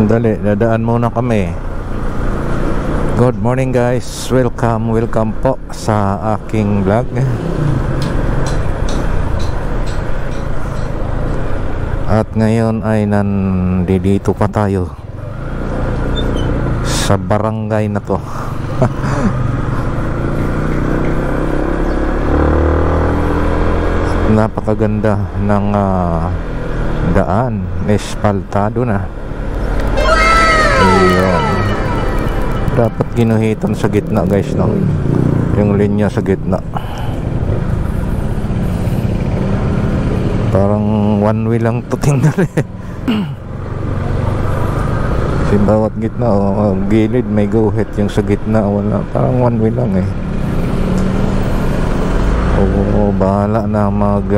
Dali, dadaan muna kami. Good morning guys, welcome po sa aking vlog. At ngayon ay nandito pa tayo sa barangay na to. Napakaganda ng daan, espaltado na. Ayan. Dapat ginuhitan sa gitna guys, no? Yung linya sa gitna. Parang one way lang to tingnan eh. Kasi bawat gitna gilid may guhit, yung sa gitna wala. Parang one way lang eh. Oo, bahala na mag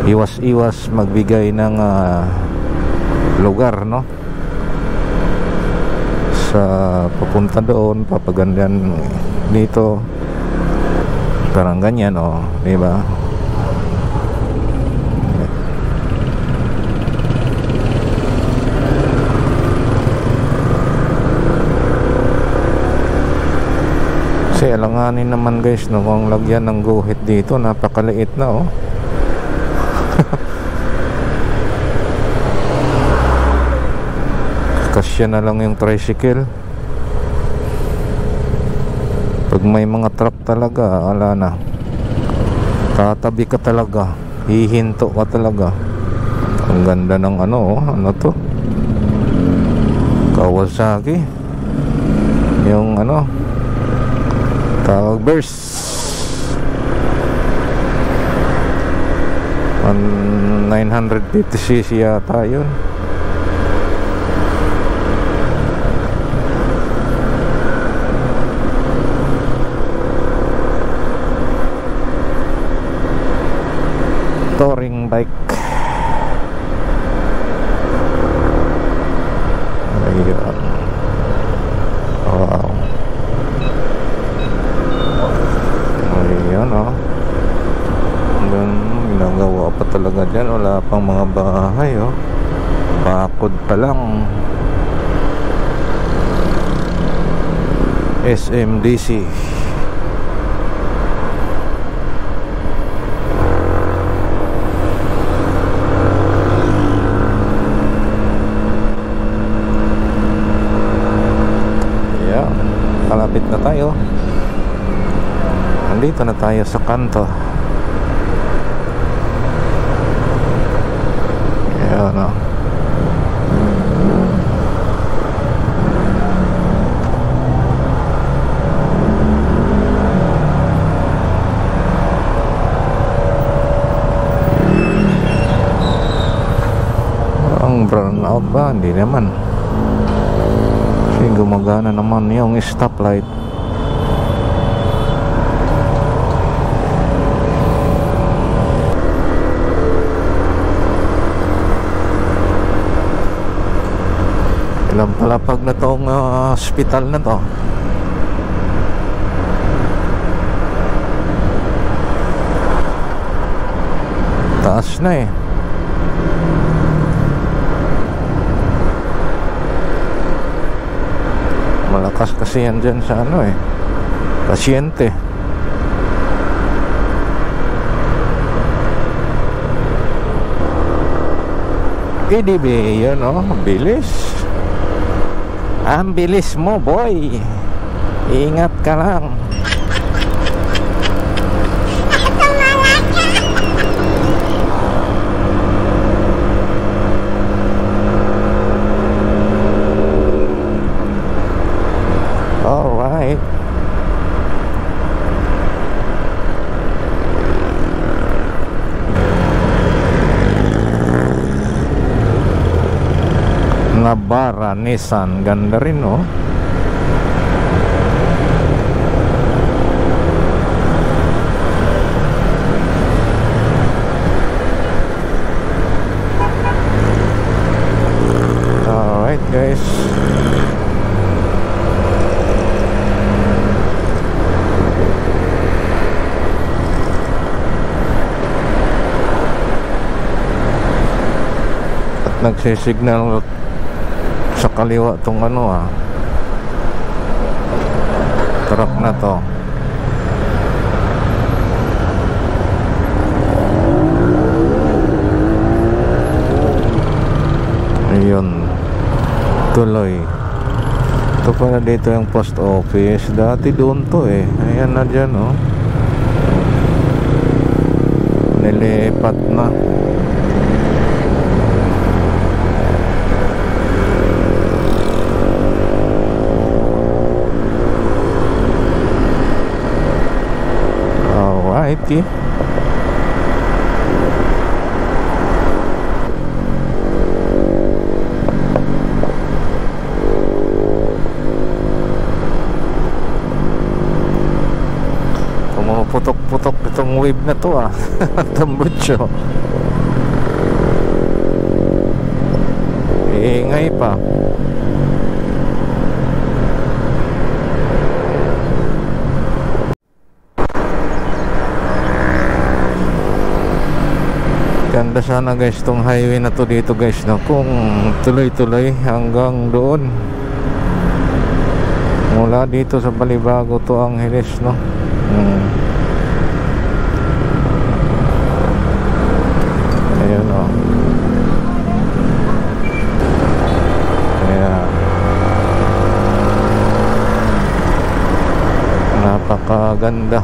iwas-iwas magbigay ng lugar, no? Sa papunta doon, papagandan dito. Parang ganyan, oh, di ba? Kasi alanganin naman guys, no, kung lagyan ng guhit dito, napakaliit na, oh. Kasya na lang yung tricycle. Pag may mga truck talaga, ala na, tatabi ka talaga, hihinto ka talaga. Ang ganda ng ano to, Kawasaki, yung tawag burst 950cc yata yun. Touring bike. Ayan. Wow. Ayan, oh. Ginagawa pa talaga dyan. Wala pang mga bahay, oh. Bakod pa lang. SMDC. Malapit na tayo. Nandito na tayo sa kanto. Ayan, oh. Ang brown out ba? Hindi naman. Gumagana naman yung stoplight. Ilang palapag na tong hospital na to. Taas na eh. Malakas kasi yan dyan sa pasyente. EDB, yun, oh, bilis. Ang bilis mo, boy. Ingat ka lang. Alright. Navara, Nissan, ganda rin, oh. Alright guys, nagsisignal Sa kaliwa tong ano truck na to. Ayun, tuloy. Ito pala dito yung post office. Dati doon to ayan na dyan nilipat na. Alrighty. Putok-putok itong wave na to tambutso. Ingay pa. Ganda sana guys tong highway na to dito guys kung tuloy-tuloy hanggang doon. Mula dito sa Balibago to Angeles Ayun kaya napakaganda.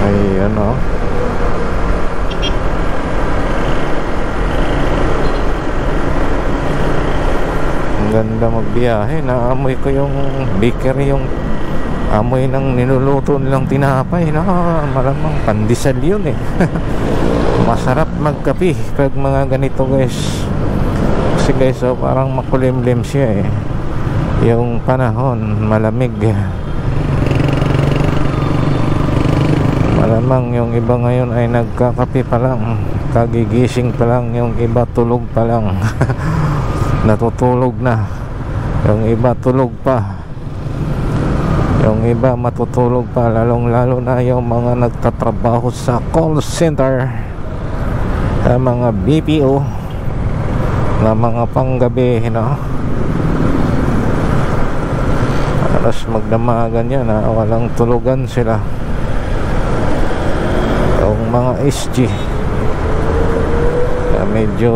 Ayun ganda magbiyahe. Naamoy ko yung bakery, yung amoy ng ninuluto nilang tinapay malamang pandesal yun Masarap magkape pag mga ganito guys, kasi guys parang makulimlim siya yung panahon, malamig. Malamang yung iba ngayon ay nagkakape pa lang, kagigising pa lang, yung iba tulog pa lang natutulog na, yung iba tulog pa, yung iba matutulog pa, lalong-lalo na yung mga nagtatrabaho sa call center, sa mga BPO na mga panggabi alas magdamagan yan walang tulugan sila. Yung mga SG medyo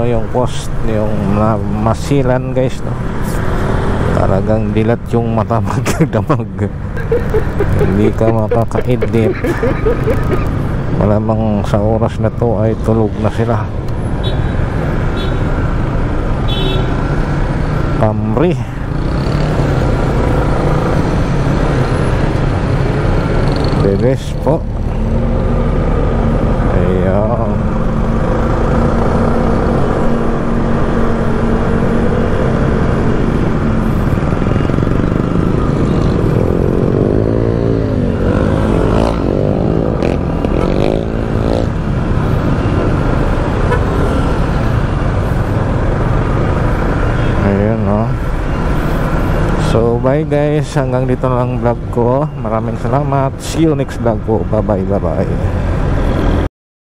yung cost, yung masilan guys talagang dilat yung mata magdamag hindi ka makakaidip. Malamang sa oras na to ay tulog na sila. Camry bebes po. Ayan. So bye guys, hanggang dito lang vlog ko. Maraming salamat. See you next vlog po. Bye bye.